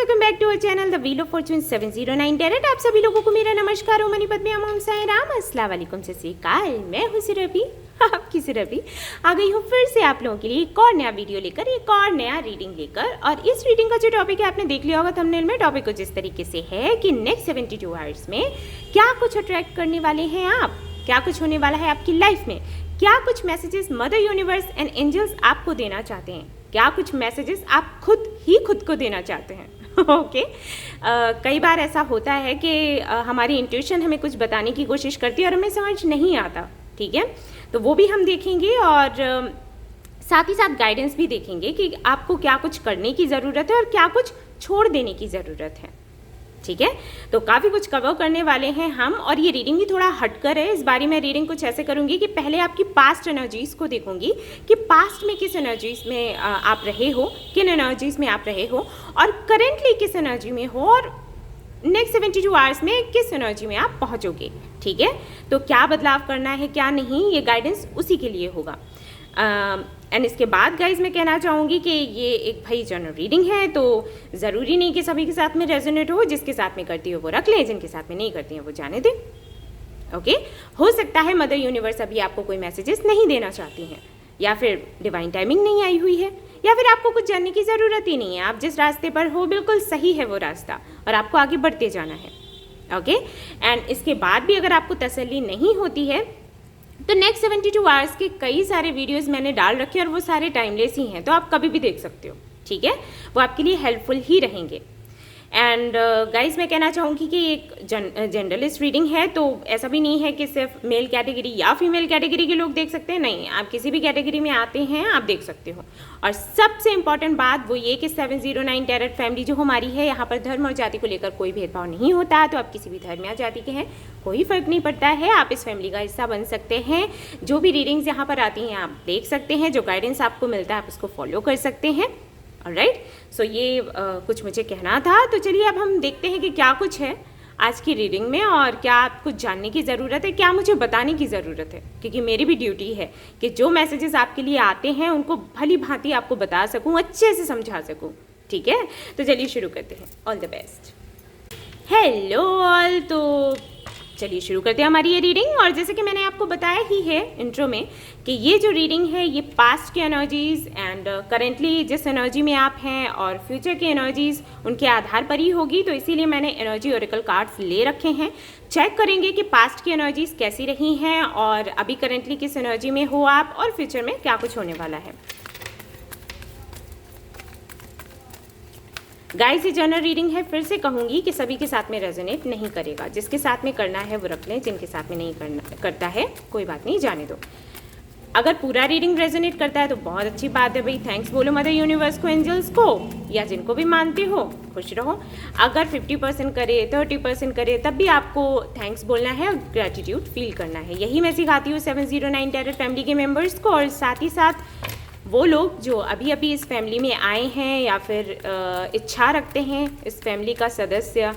Welcome back to our channel the wheel of fortune 709 tarot. आप सभी लोगों को मेरा नमस्कार। ओम मनी पद्मे ओम साईं राम, अस्सलाम वालेकुम, सत श्री अकाल। मैं हूं सिरभी, आपकी सिरभी आ गई हूं फिर से आप लोगों के लिए एक और नया वीडियो लेकर, एक और नया रीडिंग लेकर। और इस रीडिंग का जो टॉपिक है आपने देख लिया होगा थंबनेल में। टॉपिक कुछ इस तरीके से है कि नेक्स्ट 72 आवर्स में क्या कुछ अट्रैक्ट करने वाले हैं आप, क्या कुछ होने वाला है आपकी लाइफ में, क्या कुछ messages mother universe and angels आपको देना चाहते हैं, क्या कुछ मैसेजेस आप खुद को देना चाहते हैं। ओके कई बार ऐसा होता है कि हमारी इंट्यूशन हमें कुछ बताने की कोशिश करती है और हमें समझ नहीं आता, ठीक है। तो वो भी हम देखेंगे और साथ ही साथ गाइडेंस भी देखेंगे कि आपको क्या कुछ करने की ज़रूरत है और क्या कुछ छोड़ देने की ज़रूरत है, ठीक है। तो काफ़ी कुछ कवर करने वाले हैं हम, और ये रीडिंग भी थोड़ा हटकर है। इस बारी मैं रीडिंग कुछ ऐसे करूँगी कि पहले आपकी पास्ट एनर्जीज़ को देखूँगी कि पास्ट में किस एनर्जीज़ में आप रहे हो, किन एनर्जीज़ में आप रहे हो, और करेंटली किस एनर्जी में हो, और नेक्स्ट 72 आवर्स में किस एनर्जी में आप पहुँचोगे, ठीक है। तो क्या बदलाव करना है क्या नहीं, ये गाइडेंस उसी के लिए होगा। एंड इसके बाद गाइज मैं कहना चाहूँगी कि ये एक भाई जनरल रीडिंग है, तो ज़रूरी नहीं कि सभी के साथ में रेजोनेट हो। जिसके साथ में करती हो वो रख लें, जिनके साथ में नहीं करती हैं वो जाने दें। ओके हो सकता है मदर यूनिवर्स अभी आपको कोई मैसेजेस नहीं देना चाहती हैं, या फिर डिवाइन टाइमिंग नहीं आई हुई है, या फिर आपको कुछ जानने की ज़रूरत ही नहीं है। आप जिस रास्ते पर हो बिल्कुल सही है वो रास्ता, और आपको आगे बढ़ते जाना है। ओके एंड इसके बाद भी अगर आपको तसल्ली नहीं होती है तो नेक्स्ट 72 आवर्स के कई सारे वीडियोस मैंने डाल रखे हैं और वो सारे टाइमलेस ही हैं, तो आप कभी भी देख सकते हो, ठीक है। वो आपके लिए हेल्पफुल ही रहेंगे। एंड गाइज मैं कहना चाहूँगी कि एक जनरलिस्ट रीडिंग है, तो ऐसा भी नहीं है कि सिर्फ मेल कैटेगरी या फीमेल कैटेगरी के लोग देख सकते हैं, नहीं, आप किसी भी कैटेगरी में आते हैं आप देख सकते हो। और सबसे इंपॉर्टेंट बात वो ये कि 709 टैरेट फैमिली जो हमारी है, यहाँ पर धर्म और जाति को लेकर कोई भेदभाव नहीं होता है। तो आप किसी भी धर्म या जाति के हैं कोई फ़र्क नहीं पड़ता है, आप इस फैमिली का हिस्सा बन सकते हैं। जो भी रीडिंग्स यहाँ पर आती हैं आप देख सकते हैं, जो गाइडेंस आपको मिलता है आप उसको फॉलो कर सकते हैं। ऑलराइट, सो ये कुछ मुझे कहना था। तो चलिए अब हम देखते हैं कि क्या कुछ है आज की रीडिंग में, और क्या कुछ जानने की ज़रूरत है, क्या मुझे बताने की ज़रूरत है, क्योंकि मेरी भी ड्यूटी है कि जो मैसेजेस आपके लिए आते हैं उनको भली भांति आपको बता सकूं, अच्छे से समझा सकूं, ठीक है। तो चलिए शुरू करते हैं। All the best. Hello all, तो चलिए शुरू करते हैं हमारी ये रीडिंग। और जैसे कि मैंने आपको बताया ही है इंट्रो में कि ये जो रीडिंग है ये पास्ट की एनर्जीज़ एंड करेंटली जिस एनर्जी में आप हैं और फ्यूचर की एनर्जीज़ उनके आधार पर ही होगी। तो इसीलिए मैंने एनर्जी ओरेकल कार्ड्स ले रखे हैं। चेक करेंगे कि पास्ट की एनर्जीज़ कैसी रही हैं और अभी करेंटली किस एनर्जी में हो आप, और फ्यूचर में क्या कुछ होने वाला है। गाइस ये जनरल रीडिंग है, फिर से कहूँगी कि सभी के साथ में रेजोनेट नहीं करेगा। जिसके साथ में करना है वो रख लें, जिनके साथ में नहीं करता है कोई बात नहीं, जाने दो। अगर पूरा रीडिंग रेजोनेट करता है तो बहुत अच्छी बात है भाई, थैंक्स बोलो मदर यूनिवर्स को, एंजल्स को, या जिनको भी मानते हो, खुश रहो। अगर 50% करे, 30% करे, तब भी आपको थैंक्स बोलना है और ग्रेटिट्यूड फील करना है। यही मैं सिखाती हूँ 709 टैरेट फैमिली के मेम्बर्स को। और साथ ही साथ वो लोग जो अभी अभी इस फैमिली में आए हैं या फिर इच्छा रखते हैं इस फैमिली का सदस्य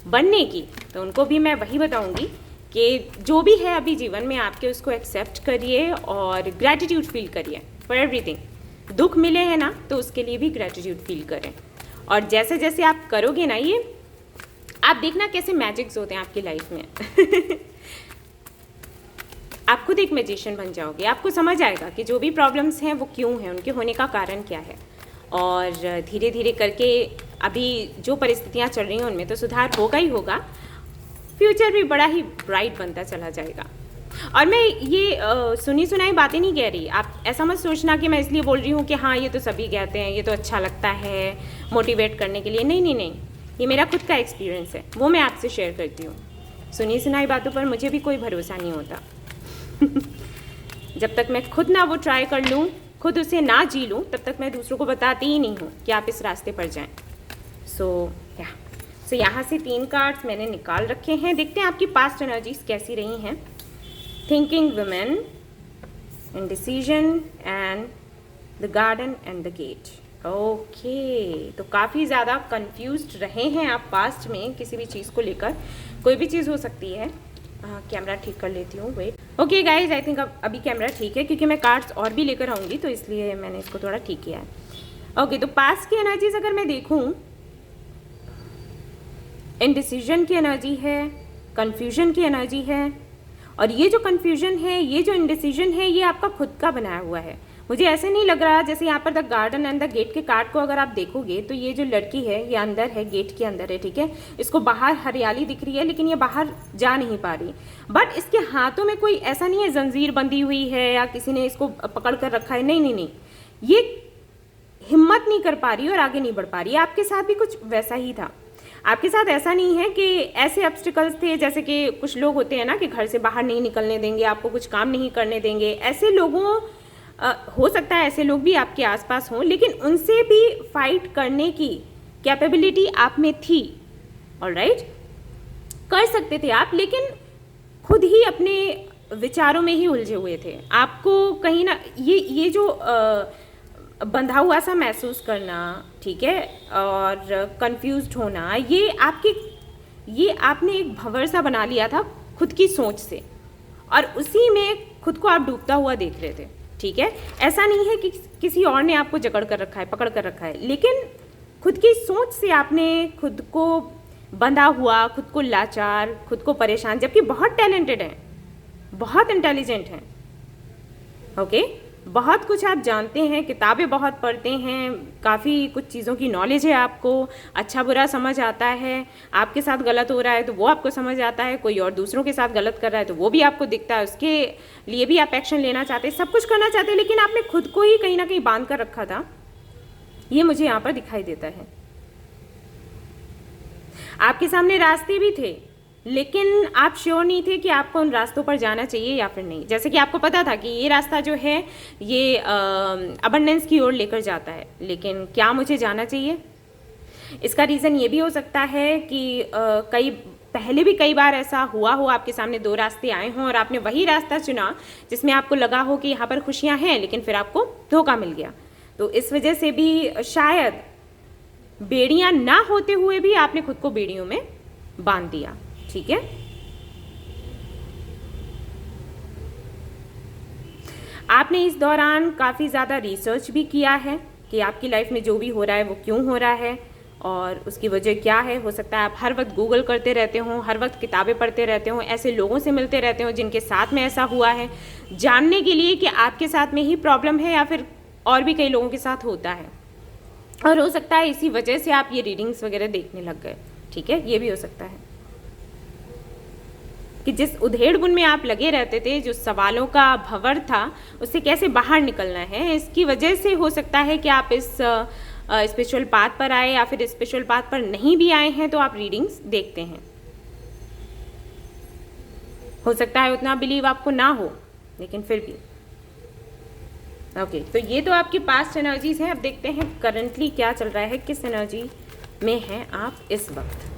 बनने की, तो उनको भी मैं वही बताऊंगी कि जो भी है अभी जीवन में आपके उसको एक्सेप्ट करिए और ग्रैटिट्यूड फील करिए फॉर एवरीथिंग। दुख मिले हैं ना तो उसके लिए भी ग्रैटिट्यूड फील करें। और जैसे जैसे आप करोगे ना ये, आप देखना कैसे मैजिक्स होते हैं आपकी लाइफ में। आप खुद एक मैजिशियन बन जाओगे, आपको समझ आएगा कि जो भी प्रॉब्लम्स हैं वो क्यों हैं, उनके होने का कारण क्या है। और धीरे धीरे करके अभी जो परिस्थितियां चल रही हैं उनमें तो सुधार होगा ही होगा, फ्यूचर भी बड़ा ही ब्राइट बनता चला जाएगा। और मैं ये सुनी सुनाई बातें नहीं कह रही, आप ऐसा मत सोचना कि मैं इसलिए बोल रही हूँ कि हाँ ये तो सभी कहते हैं, ये तो अच्छा लगता है मोटिवेट करने के लिए। नहीं नहीं नहीं, ये मेरा खुद का एक्सपीरियंस है, वो मैं आपसे शेयर करती हूँ। सुनी सुनाई बातों पर मुझे भी कोई भरोसा नहीं होता। जब तक मैं खुद ना वो ट्राई कर लूँ, खुद उसे ना जी लूँ, तब तक मैं दूसरों को बताती ही नहीं हूँ कि आप इस रास्ते पर जाएं। सो यहाँ से 3 कार्ड्स मैंने निकाल रखे हैं। देखते हैं आपकी पास्ट एनर्जीज कैसी रही हैं। Thinking women, indecision and the garden and the gate. Okay, तो काफ़ी ज़्यादा कंफ्यूज्ड रहे हैं आप पास्ट में किसी भी चीज़ को लेकर। कोई भी चीज़ हो सकती है। कैमरा ठीक कर लेती हूँ, wait. Okay guys, I think अभी कैमरा ठीक है, क्योंकि मैं कार्ड्स और भी लेकर आऊँगी तो इसलिए मैंने इसको थोड़ा ठीक किया है। ओके, तो पास्ट की एनर्जीज अगर मैं देखूँ इनडिसीजन की एनर्जी है, कन्फ्यूजन की एनर्जी है। और ये जो कन्फ्यूजन है, ये जो इनडिसीजन है, ये आपका खुद का बनाया हुआ है। मुझे ऐसे नहीं लग रहा, जैसे यहाँ पर the garden and the gate के कार्ड को अगर आप देखोगे तो ये जो लड़की है ये अंदर है, गेट के अंदर है, ठीक है। इसको बाहर हरियाली दिख रही है लेकिन ये बाहर जा नहीं पा रही। बट इसके हाथों में कोई ऐसा नहीं है जंजीर बंधी हुई है या किसी ने इसको पकड़ कर रखा है, नहीं नहीं नहीं, ये हिम्मत नहीं कर पा रही और आगे नहीं बढ़ पा रही। आपके साथ भी कुछ वैसा ही था। आपके साथ ऐसा नहीं है कि ऐसे ऑब्स्टिकल्स थे जैसे कि कुछ लोग होते हैं ना कि घर से बाहर नहीं निकलने देंगे, आपको कुछ काम नहीं करने देंगे। ऐसे लोगों हो सकता है ऐसे लोग भी आपके आसपास हों, लेकिन उनसे भी फाइट करने की कैपेबिलिटी आप में थी। ऑलराइट, कर सकते थे आप, लेकिन खुद ही अपने विचारों में ही उलझे हुए थे। आपको कहीं ना ये जो बंधा हुआ सा महसूस करना, ठीक है, और कंफ्यूज्ड होना, ये आपने एक भंवर सा बना लिया था खुद की सोच से, और उसी में खुद को आप डूबता हुआ देख रहे थे, ठीक है। ऐसा नहीं है कि किसी और ने आपको जकड़ कर रखा है, पकड़ कर रखा है, लेकिन खुद की सोच से आपने खुद को बंधा हुआ, खुद को लाचार, खुद को परेशान, जबकि बहुत टैलेंटेड हैं, बहुत इंटेलिजेंट हैं, ओके, बहुत कुछ आप जानते हैं, किताबें बहुत पढ़ते हैं, काफ़ी कुछ चीज़ों की नॉलेज है आपको, अच्छा बुरा समझ आता है। आपके साथ गलत हो रहा है तो वो आपको समझ आता है, कोई और दूसरों के साथ गलत कर रहा है तो वो भी आपको दिखता है, उसके लिए भी आप एक्शन लेना चाहते हैं, सब कुछ करना चाहते हैं, लेकिन आपने खुद को ही कहीं ना कहीं बांध कर रखा था। ये मुझे यहाँ पर दिखाई देता है। आपके सामने रास्ते भी थे, लेकिन आप श्योर नहीं थे कि आपको उन रास्तों पर जाना चाहिए या फिर नहीं। जैसे कि आपको पता था कि ये रास्ता जो है ये अबंडेंस की ओर लेकर जाता है, लेकिन क्या मुझे जाना चाहिए? इसका रीज़न ये भी हो सकता है कि पहले भी कई बार ऐसा हुआ हो, आपके सामने दो रास्ते आए हों और आपने वही रास्ता चुना जिसमें आपको लगा हो कि यहाँ पर खुशियाँ हैं, लेकिन फिर आपको धोखा मिल गया। तो इस वजह से भी शायद बेड़ियाँ ना होते हुए भी आपने खुद को बेड़ियों में बांध दिया, ठीक है। आपने इस दौरान काफ़ी ज़्यादा रिसर्च भी किया है कि आपकी लाइफ में जो भी हो रहा है वो क्यों हो रहा है और उसकी वजह क्या है। हो सकता है आप हर वक्त गूगल करते रहते हो, हर वक्त किताबें पढ़ते रहते हो, ऐसे लोगों से मिलते रहते हो जिनके साथ में ऐसा हुआ है, जानने के लिए कि आपके साथ में ही प्रॉब्लम है या फिर और भी कई लोगों के साथ होता है। और हो सकता है इसी वजह से आप ये रीडिंग्स वगैरह देखने लग गए, ठीक है, ये भी हो सकता है कि जिस उधेड़-बुन में आप लगे रहते थे, जो सवालों का भंवर था, उससे कैसे बाहर निकलना है, इसकी वजह से हो सकता है कि आप इस स्पिरिचुअल पाथ पर आए, या फिर स्पिरिचुअल पाथ पर नहीं भी आए हैं तो आप रीडिंग्स देखते हैं। हो सकता है उतना बिलीव आपको ना हो, लेकिन फिर भी ओके। तो ये तो आपकी पास्ट एनर्जीज हैं। अब देखते हैं करंटली क्या चल रहा है, किस एनर्जी में हैं आप इस वक्त।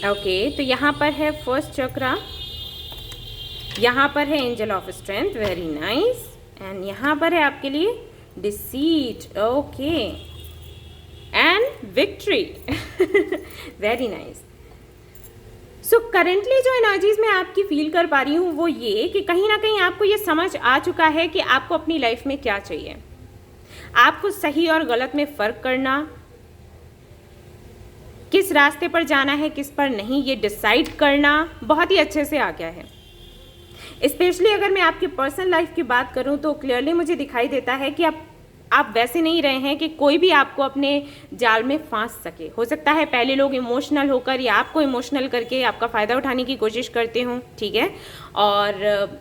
ओके, तो यहाँ पर है फर्स्ट चक्रा, यहाँ पर है angel of strength, very nice, and यहाँ पर है आपके लिए deceit, okay, and victory, very nice. So currently जो एनर्जीज मैं आपकी फील कर पा रही हूँ वो ये कि कहीं ना कहीं आपको ये समझ आ चुका है कि आपको अपनी लाइफ में क्या चाहिए। आपको सही और गलत में फ़र्क करना, किस रास्ते पर जाना है किस पर नहीं, ये डिसाइड करना बहुत ही अच्छे से आ गया है। स्पेशली अगर मैं आपकी पर्सनल लाइफ की बात करूं तो क्लियरली मुझे दिखाई देता है कि आप वैसे नहीं रहे हैं कि कोई भी आपको अपने जाल में फांस सके। हो सकता है पहले लोग इमोशनल होकर या आपको इमोशनल करके आपका फ़ायदा उठाने की कोशिश करते हों, ठीक है, और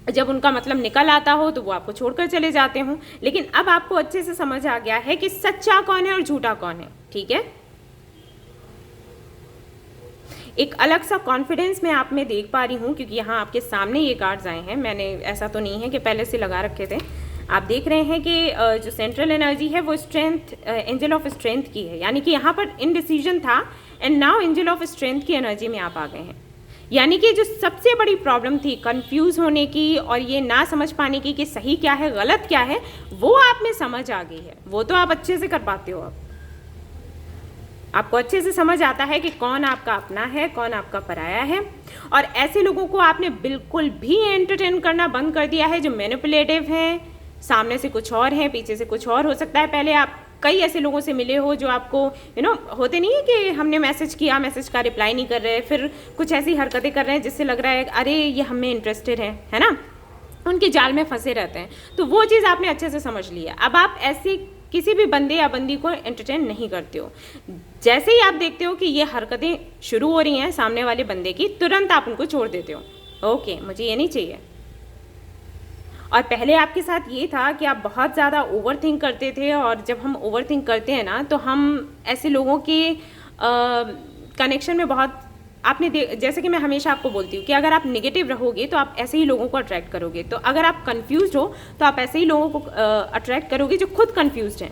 जब उनका मतलब निकल आता हो तो वो आपको छोड़कर चले जाते हों। लेकिन अब आपको अच्छे से समझ आ गया है कि सच्चा कौन है और झूठा कौन है, ठीक है। एक अलग सा कॉन्फिडेंस मैं आप में देख पा रही हूँ, क्योंकि यहाँ आपके सामने ये कार्ड्स आए हैं, मैंने ऐसा तो नहीं है कि पहले से लगा रखे थे। आप देख रहे हैं कि जो सेंट्रल एनर्जी है वो स्ट्रेंथ, एंजल ऑफ स्ट्रेंथ की है, यानी कि यहाँ पर इनडिसीजन था and now angel of strength की एनर्जी में आप आ गए हैं। यानी कि जो सबसे बड़ी प्रॉब्लम थी कंफ्यूज होने की और ये ना समझ पाने की कि सही क्या है गलत क्या है, वो आप में समझ आ गई है। वो तो आप अच्छे से कर पाते हो, अब आपको अच्छे से समझ आता है कि कौन आपका अपना है कौन आपका पराया है। और ऐसे लोगों को आपने बिल्कुल भी एंटरटेन करना बंद कर दिया है जो मैनिपुलेटिव हैं, सामने से कुछ और है, पीछे से कुछ और हो सकता है। पहले आप कई ऐसे लोगों से मिले हो जो आपको होते नहीं है कि हमने मैसेज किया, मैसेज का रिप्लाई नहीं कर रहे, फिर कुछ ऐसी हरकतें कर रहे हैं जिससे लग रहा है अरे ये हमें इंटरेस्टेड है ना, उनके जाल में फंसे रहते हैं। तो वो चीज़ आपने अच्छे से समझ लिया। अब आप ऐसे किसी भी बंदे या बंदी को एंटरटेन नहीं करते हो। जैसे ही आप देखते हो कि ये हरकतें शुरू हो रही हैं सामने वाले बंदे की, तुरंत आप उनको छोड़ देते हो। ओके, मुझे ये नहीं चाहिए। और पहले आपके साथ ये था कि आप बहुत ज़्यादा ओवर थिंक करते थे, और जब हम ओवर थिंक करते हैं ना, तो हम ऐसे लोगों के कनेक्शन में बहुत जैसे कि मैं हमेशा आपको बोलती हूँ कि अगर आप नेगेटिव रहोगे तो आप ऐसे ही लोगों को अट्रैक्ट करोगे। तो अगर आप कंफ्यूज्ड हो तो आप ऐसे ही लोगों को अट्रैक्ट करोगे जो खुद कंफ्यूज्ड हैं।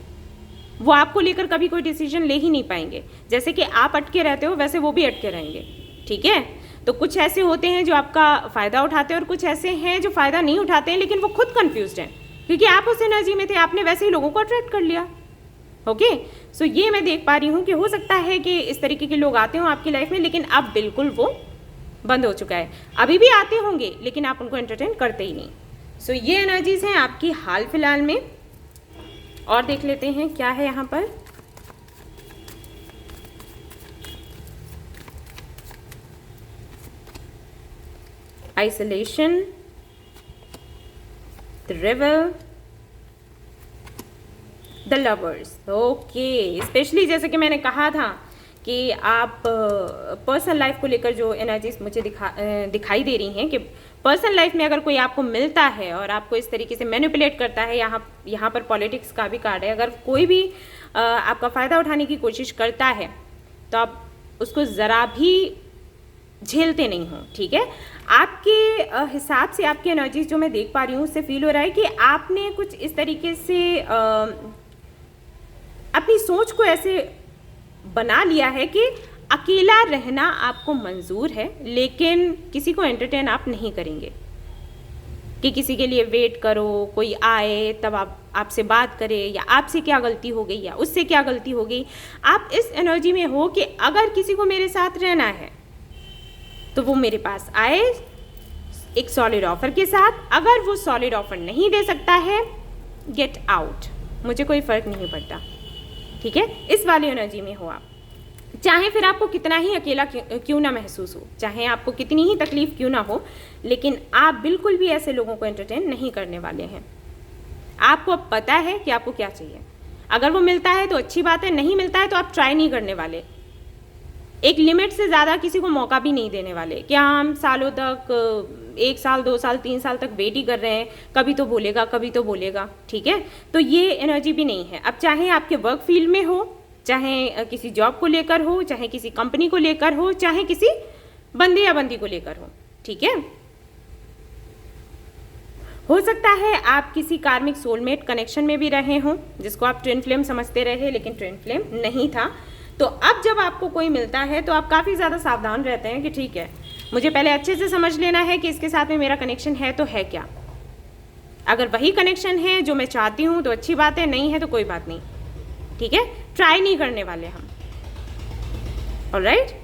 वो आपको लेकर कभी कोई डिसीजन ले ही नहीं पाएंगे। जैसे कि आप अटके रहते हो, वैसे वो भी अटके रहेंगे। ठीक है, तो कुछ ऐसे होते हैं जो आपका फ़ायदा उठाते हैं, और कुछ ऐसे हैं जो फ़ायदा नहीं उठाते हैं, लेकिन वो खुद कंफ्यूज्ड हैं क्योंकि आप उस एनर्जी में थे, आपने वैसे ही लोगों को अट्रैक्ट कर लिया। ओके, सो ये मैं देख पा रही हूँ कि हो सकता है कि इस तरीके के लोग आते हों आपकी लाइफ में, लेकिन अब बिल्कुल वो बंद हो चुका है। अभी भी आते होंगे लेकिन आप उनको एंटरटेन करते ही नहीं। सो ये एनर्जीज हैं आपकी हाल फिलहाल में। और देख लेते हैं क्या है यहाँ पर। Isolation, the river, the lovers. Okay, specially जैसे कि मैंने कहा था कि आप पर्सनल लाइफ को लेकर जो एनर्जीज मुझे दिखाई दे रही हैं कि पर्सनल लाइफ में अगर कोई आपको मिलता है और आपको इस तरीके से मैनिपुलेट करता है, यहाँ पर पॉलिटिक्स का भी कार्ड है, अगर कोई भी आपका फ़ायदा उठाने की कोशिश करता है तो आप उसको ज़रा भी झेलते नहीं हो। ठीक है, आपके हिसाब से आपकी एनर्जीज जो मैं देख पा रही हूँ, उससे फील हो रहा है कि आपने कुछ इस तरीके से अपनी सोच को ऐसे बना लिया है कि अकेला रहना आपको मंजूर है, लेकिन किसी को एंटरटेन आप नहीं करेंगे कि किसी के लिए वेट करो, कोई आए तब आपसे बात करे, या आपसे क्या गलती हो गई या उससे क्या गलती हो गई। आप इस एनर्जी में हो कि अगर किसी को मेरे साथ रहना है तो वो मेरे पास आए एक सॉलिड ऑफर के साथ। अगर वो सॉलिड ऑफर नहीं दे सकता है, गेट आउट, मुझे कोई फ़र्क नहीं पड़ता। ठीक है, इस वाली एनर्जी में हो आप। चाहे फिर आपको कितना ही अकेला क्यों ना महसूस हो, चाहे आपको कितनी ही तकलीफ क्यों ना हो, लेकिन आप बिल्कुल भी ऐसे लोगों को एंटरटेन नहीं करने वाले हैं। आपको अब पता है कि आपको क्या चाहिए। अगर वो मिलता है तो अच्छी बात है, नहीं मिलता है तो आप ट्राई नहीं करने वाले। एक लिमिट से ज़्यादा किसी को मौका भी नहीं देने वाले। क्या हम सालों तक, 1 साल 2 साल 3 साल तक वेट ही कर रहे हैं, कभी तो बोलेगा कभी तो बोलेगा। ठीक है, तो ये एनर्जी भी नहीं है। अब चाहे आपके वर्क फील्ड में हो, चाहे किसी जॉब को लेकर हो, चाहे किसी कंपनी को लेकर हो, चाहे किसी बंदे या बंदी को लेकर हो। ठीक है, हो सकता है आप किसी कार्मिक सोलमेट कनेक्शन में भी रहे हों, जिसको आप ट्विन फ्लेम समझते रहे, लेकिन ट्विन फ्लेम नहीं था। तो अब जब आपको कोई मिलता है तो आप काफ़ी ज़्यादा सावधान रहते हैं कि ठीक है, मुझे पहले अच्छे से समझ लेना है कि इसके साथ में मेरा कनेक्शन है तो है क्या। अगर वही कनेक्शन है जो मैं चाहती हूँ तो अच्छी बात है, नहीं है तो कोई बात नहीं। ठीक है, ट्राई नहीं करने वाले हम। Alright,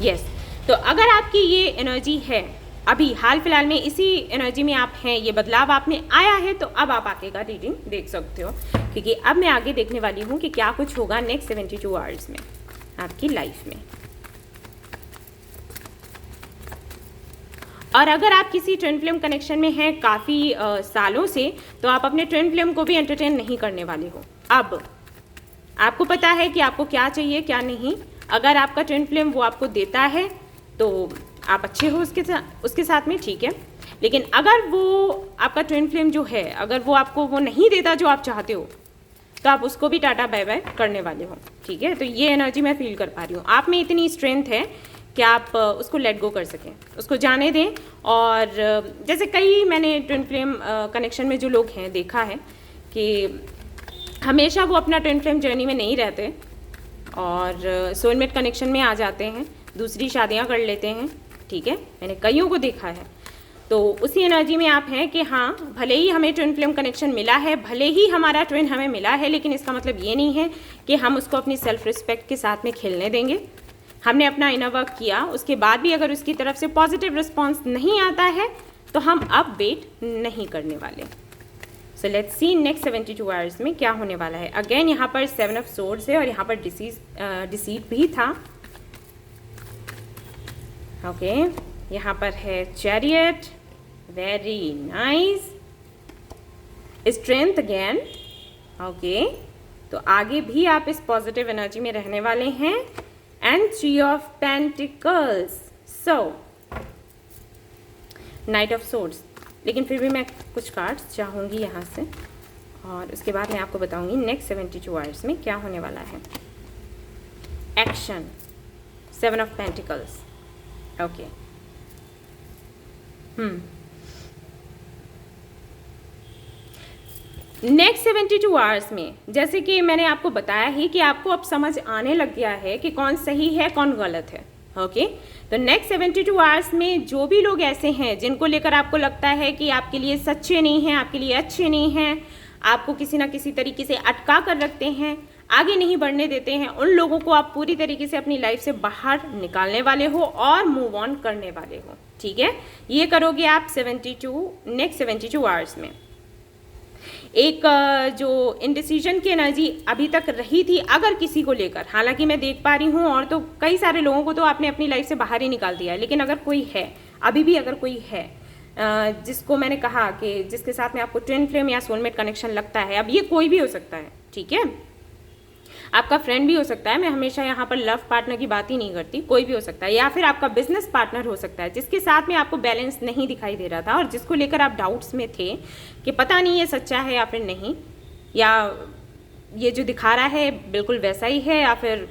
yes. तो अगर आपकी ये एनर्जी है, अभी हाल फिलहाल में इसी एनर्जी में आप हैं, ये बदलाव आप में आया है, तो अब आप आगे का रीडिंग देख सकते हो, क्योंकि अब मैं आगे देखने वाली हूँ कि क्या कुछ होगा नेक्स्ट 72 आवर्स में आपकी लाइफ में। और अगर आप किसी ट्विन फ्लेम कनेक्शन में हैं काफ़ी सालों से, तो आप अपने ट्विन फ्लेम को भी एंटरटेन नहीं करने वाले हो। अब आपको पता है कि आपको क्या चाहिए क्या नहीं। अगर आपका ट्विन फ्लेम वो आपको देता है तो आप अच्छे हो उसके साथ में, ठीक है। लेकिन अगर वो आपका ट्विन फ्लेम जो है, अगर वो आपको वो नहीं देता जो आप चाहते हो, तो आप उसको भी टाटा बाय बाय करने वाले हो। ठीक है, तो ये एनर्जी मैं फील कर पा रही हूँ। आप में इतनी स्ट्रेंथ है कि आप उसको लेट गो कर सकें, उसको जाने दें। और जैसे कई मैंने ट्विन फ्लेम कनेक्शन में जो लोग हैं देखा है कि हमेशा वो अपना ट्विन फ्लेम जर्नी में नहीं रहते और सोलमेट कनेक्शन में आ जाते हैं, दूसरी शादियां कर लेते हैं। ठीक है, मैंने कईयों को देखा है। तो उसी एनर्जी में आप हैं कि हाँ, भले ही हमें ट्विन फ्लेम कनेक्शन मिला है, भले ही हमारा ट्विन हमें मिला है, लेकिन इसका मतलब ये नहीं है कि हम उसको अपनी सेल्फ रिस्पेक्ट के साथ में खेलने देंगे। हमने अपना इनर वर्क किया, उसके बाद भी अगर उसकी तरफ से पॉजिटिव रिस्पॉन्स नहीं आता है तो हम अब वेट नहीं करने वाले। So let's see next 72 hours में क्या होने वाला है। अगेन यहाँ पर 7 ऑफ सोर्ड्स है और यहाँ पर डिसीट भी था। ओके, यहाँ पर है chariot, very nice, strength again. Okay, तो आगे भी आप इस पॉजिटिव एनर्जी में रहने वाले हैं। And 3 of pentacles, so night of swords. लेकिन फिर भी मैं कुछ कार्ड्स चाहूँगी यहाँ से और उसके बाद मैं आपको बताऊँगी नेक्स्ट 72 आवर्स में क्या होने वाला है। Action, 7 of pentacles. Okay, next 72 hours में जैसे कि मैंने आपको बताया ही कि आपको अब समझ आने लग गया है कि कौन सही है कौन गलत है। ओके, तो नेक्स्ट 72 आवर्स में जो भी लोग ऐसे हैं जिनको लेकर आपको लगता है कि आपके लिए सच्चे नहीं हैं, आपके लिए अच्छे नहीं हैं, आपको किसी ना किसी तरीके से अटका कर रखते हैं, आगे नहीं बढ़ने देते हैं, उन लोगों को आप पूरी तरीके से अपनी लाइफ से बाहर निकालने वाले हो और मूव ऑन करने वाले हो। ठीक है, ये करोगे आप नेक्स्ट 72 आवर्स में। एक जो इनडिसीजन की एनर्जी अभी तक रही थी अगर किसी को लेकर, हालांकि मैं देख पा रही हूँ और तो कई सारे लोगों को तो आपने अपनी लाइफ से बाहर ही निकाल दिया है, लेकिन अगर कोई है, अभी भी अगर कोई है जिसको मैंने कहा कि जिसके साथ में आपको ट्विन फ्लेम या सोलमेट कनेक्शन लगता है, अब ये कोई भी हो सकता है। ठीक है, आपका फ्रेंड भी हो सकता है, मैं हमेशा यहाँ पर लव पार्टनर की बात ही नहीं करती, कोई भी हो सकता है, या फिर आपका बिजनेस पार्टनर हो सकता है जिसके साथ में आपको बैलेंस नहीं दिखाई दे रहा था और जिसको लेकर आप डाउट्स में थे कि पता नहीं ये सच्चा है या फिर नहीं, या ये जो दिखा रहा है बिल्कुल वैसा ही है या फिर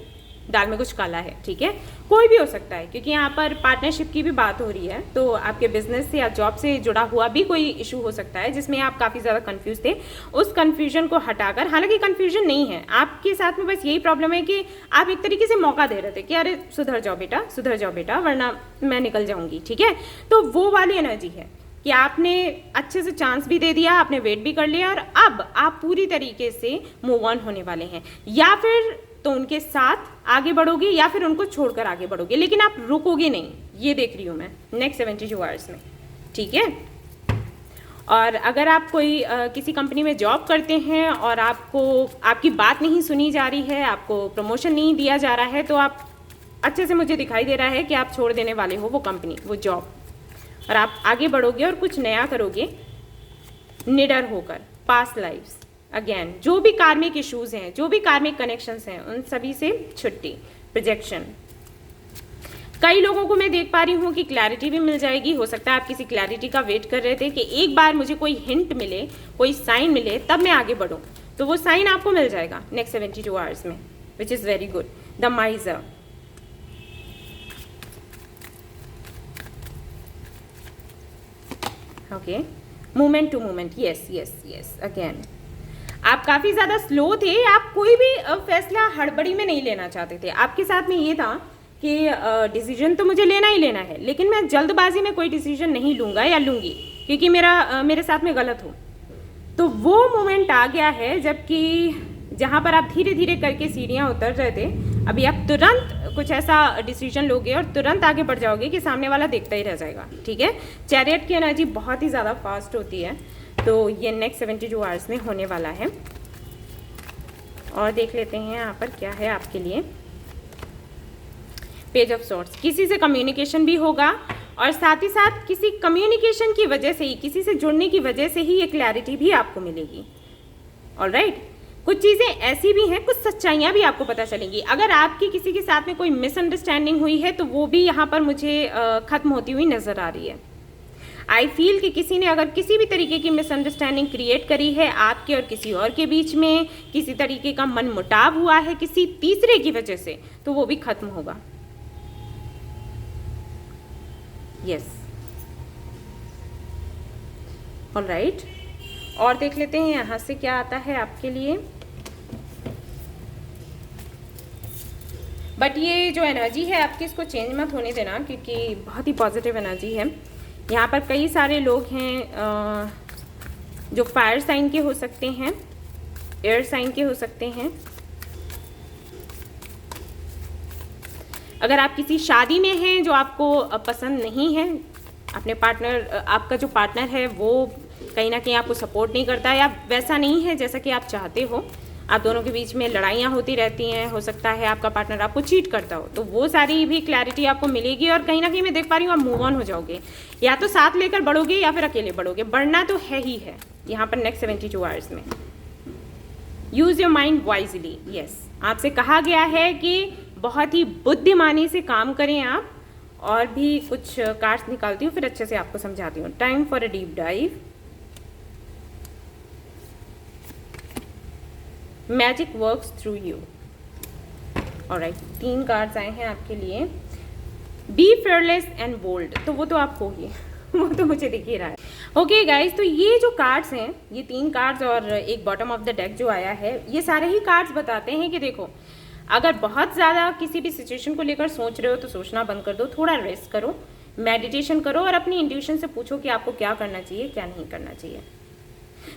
दाल में कुछ काला है। ठीक है, कोई भी हो सकता है, क्योंकि यहाँ पर पार्टनरशिप की भी बात हो रही है, तो आपके बिजनेस से या जॉब से जुड़ा हुआ भी कोई इशू हो सकता है जिसमें आप काफ़ी ज़्यादा कंफ्यूज थे। उस कंफ्यूजन को हटाकर, हालांकि कंफ्यूजन नहीं है आपके साथ में, बस यही प्रॉब्लम है कि आप एक तरीके से मौका दे रहे थे कि अरे सुधर जाओ बेटा वरना मैं निकल जाऊंगी। ठीक है, तो वो वाली एनर्जी है कि आपने अच्छे से चांस भी दे दिया, आपने वेट भी कर लिया और अब आप पूरी तरीके से मूव ऑन होने वाले हैं, या फिर तो उनके साथ आगे बढ़ोगे या फिर उनको छोड़कर आगे बढ़ोगे, लेकिन आप रुकोगे नहीं, ये देख रही हूँ मैं नेक्स्ट 72 आवर्स में। ठीक है, और अगर आप कोई किसी कंपनी में जॉब करते हैं और आपकी बात नहीं सुनी जा रही है, आपको प्रमोशन नहीं दिया जा रहा है, तो आप अच्छे से मुझे दिखाई दे रहा है कि आप छोड़ देने वाले हो वो कंपनी, वो जॉब, और आप आगे बढ़ोगे और कुछ नया करोगे निडर होकर। पास्ट लाइफ्स, अगेन जो भी कार्मिक इश्यूज हैं, जो भी कार्मिक कनेक्शंस हैं, उन सभी से छुट्टी, प्रोजेक्शन। कई लोगों को मैं देख पा रही हूँ कि क्लैरिटी भी मिल जाएगी। हो सकता है आप किसी क्लैरिटी का वेट कर रहे थे कि एक बार मुझे कोई हिंट मिले, कोई साइन मिले, तब मैं आगे बढ़ूँ, तो वो साइन आपको मिल जाएगा नेक्स्ट 72 आवर्स में, which is very good. The miser, okay, movement to movement, yes again आप काफ़ी ज़्यादा स्लो थे, आप कोई भी फैसला हड़बड़ी में नहीं लेना चाहते थे। आपके साथ में ये था कि डिसीजन तो मुझे लेना ही लेना है, लेकिन मैं जल्दबाजी में कोई डिसीजन नहीं लूँगा या लूँगी क्योंकि मेरे साथ में गलत हो। तो वो मोमेंट आ गया है जबकि जहाँ पर आप धीरे धीरे करके सीढ़ियाँ उतर रहे थे, अभी आप तुरंत कुछ ऐसा डिसीजन लोगे और तुरंत आगे बढ़ जाओगे कि सामने वाला देखता ही रह जाएगा। ठीक है, चैरियट की एनर्जी बहुत ही ज़्यादा फास्ट होती है, तो ये नेक्स्ट 72 आवर्स में होने वाला है। और देख लेते हैं यहाँ पर क्या है आपके लिए। पेज ऑफ सॉर्ड्स, किसी से कम्युनिकेशन भी होगा और साथ ही साथ किसी कम्युनिकेशन की वजह से ही, किसी से जुड़ने की वजह से ही ये क्लैरिटी भी आपको मिलेगी। ऑलराइट, कुछ चीज़ें ऐसी भी हैं, कुछ सच्चाइयाँ भी आपको पता चलेंगी। अगर आपकी किसी के साथ में कोई मिसअंडरस्टैंडिंग हुई है तो वो भी यहाँ पर मुझे ख़त्म होती हुई नज़र आ रही है। आई फील कि किसी ने अगर किसी भी तरीके की मिसअंडरस्टैंडिंग क्रिएट करी है आपके और किसी और के बीच में, किसी तरीके का मनमुटाव हुआ है किसी तीसरे की वजह से, तो वो भी खत्म होगा। यस, ऑलराइट, और देख लेते हैं यहाँ से क्या आता है आपके लिए। बट ये जो एनर्जी है आपकी, इसको चेंज मत होने देना क्योंकि बहुत ही पॉजिटिव एनर्जी है। यहाँ पर कई सारे लोग हैं जो फायर साइन के हो सकते हैं, एयर साइन के हो सकते हैं। अगर आप किसी शादी में हैं जो आपको पसंद नहीं है, अपने पार्टनर, आपका जो पार्टनर है वो कहीं ना कहीं आपको सपोर्ट नहीं करता या वैसा नहीं है जैसा कि आप चाहते हो, आप दोनों के बीच में लड़ाइयाँ होती रहती हैं, हो सकता है आपका पार्टनर आपको चीट करता हो, तो वो सारी भी क्लैरिटी आपको मिलेगी और कहीं ना कहीं मैं देख पा रही हूँ आप मूव ऑन हो जाओगे, या तो साथ लेकर बढ़ोगे या फिर अकेले बढ़ोगे, बढ़ना तो है ही है यहाँ पर नेक्स्ट 72 आवर्स में। Use your mind wisely, yes, आपसे कहा गया है कि बहुत ही बुद्धिमानी से काम करें आप। और भी कुछ कार्ड्स निकालती हूँ फिर अच्छे से आपको समझाती हूँ। Time for a deep dive, magic works through you. Alright, 3 cards आए हैं आपके लिए। बी फेयरलेस एंड बोल्ड, तो वो तो आप हो ही वो तो मुझे दिख ही रहा है। ओके गाइज, तो ये जो कार्ड्स हैं, ये 3 कार्ड्स और एक बॉटम ऑफ द डेक जो आया है, ये सारे ही कार्ड्स बताते हैं कि देखो, अगर बहुत ज़्यादा किसी भी सिचुएशन को लेकर सोच रहे हो तो सोचना बंद कर दो, थोड़ा रेस्ट करो, मेडिटेशन करो और अपनी इंट्यूशन से पूछो कि आपको क्या करना चाहिए, क्या नहीं करना चाहिए।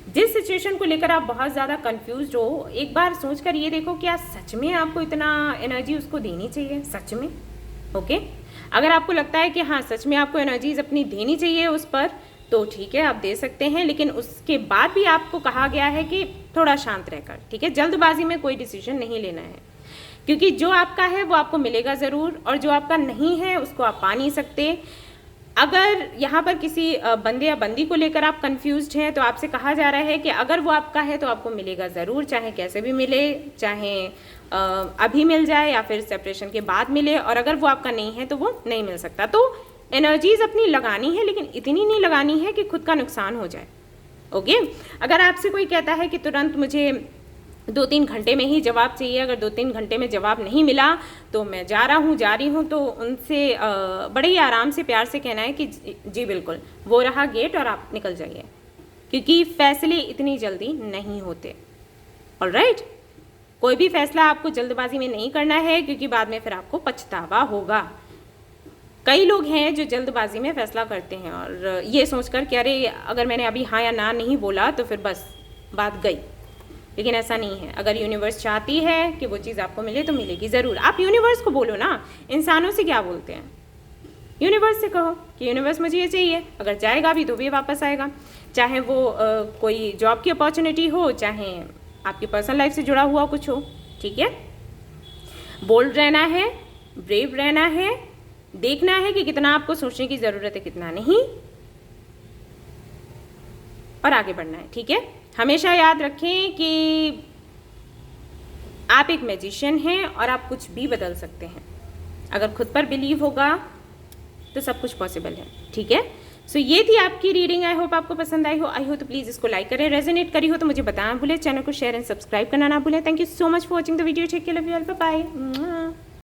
जिस सिचुएशन को लेकर आप बहुत ज़्यादा कंफ्यूज हो, एक बार सोचकर ये देखो क्या सच में आपको इतना एनर्जी उसको देनी चाहिए, सच में। ओके, अगर आपको लगता है कि हाँ सच में आपको एनर्जीज अपनी देनी चाहिए उस पर, तो ठीक है, आप दे सकते हैं, लेकिन उसके बाद भी आपको कहा गया है कि थोड़ा शांत रहकर, ठीक है, जल्दबाजी में कोई डिसीजन नहीं लेना है, क्योंकि जो आपका है वो आपको मिलेगा ज़रूर और जो आपका नहीं है उसको आप पा नहीं सकते। अगर यहाँ पर किसी बंदे या बंदी को लेकर आप कंफ्यूज्ड हैं, तो आपसे कहा जा रहा है कि अगर वो आपका है तो आपको मिलेगा ज़रूर, चाहे कैसे भी मिले, चाहे अभी मिल जाए या फिर सेपरेशन के बाद मिले, और अगर वो आपका नहीं है तो वो नहीं मिल सकता। तो एनर्जीज अपनी लगानी है, लेकिन इतनी नहीं लगानी है कि खुद का नुकसान हो जाए। ओके, अगर आपसे कोई कहता है कि तुरंत मुझे 2-3 घंटे में ही जवाब चाहिए, अगर 2-3 घंटे में जवाब नहीं मिला तो मैं जा रही हूँ, तो उनसे बड़े ही आराम से प्यार से कहना है कि जी बिल्कुल, वो रहा गेट और आप निकल जाइए, क्योंकि फैसले इतनी जल्दी नहीं होते। ऑलराइट, कोई भी फैसला आपको जल्दबाजी में नहीं करना है, क्योंकि बाद में फिर आपको पछतावा होगा। कई लोग हैं जो जल्दबाजी में फैसला करते हैं और ये सोचकर कि अरे अगर मैंने अभी हाँ या ना नहीं बोला तो फिर बस बात गई, लेकिन ऐसा नहीं है। अगर यूनिवर्स चाहती है कि वो चीज़ आपको मिले तो मिलेगी ज़रूर। आप यूनिवर्स को बोलो ना, इंसानों से क्या बोलते हैं, यूनिवर्स से कहो कि यूनिवर्स मुझे ये चाहिए, अगर जाएगा भी तो भी वापस आएगा, चाहे वो कोई जॉब की अपॉर्चुनिटी हो, चाहे आपकी पर्सनल लाइफ से जुड़ा हुआ कुछ हो, ठीक है। बोल्ड रहना है, ब्रेव रहना है, देखना है कि कितना आपको सोचने की ज़रूरत है, कितना नहीं, और आगे बढ़ना है, ठीक है। हमेशा याद रखें कि आप एक मैजिशियन हैं और आप कुछ भी बदल सकते हैं। अगर खुद पर बिलीव होगा तो सब कुछ पॉसिबल है, ठीक है। सो ये थी आपकी रीडिंग। आई होप आपको पसंद आई हो तो प्लीज़ इसको लाइक करें, रेजोनेट करी हो तो मुझे बताना भूलें, चैनल को शेयर एंड सब्सक्राइब करना ना भूलें। Thank you so much for watching the video. Take care, love you all, bye bye.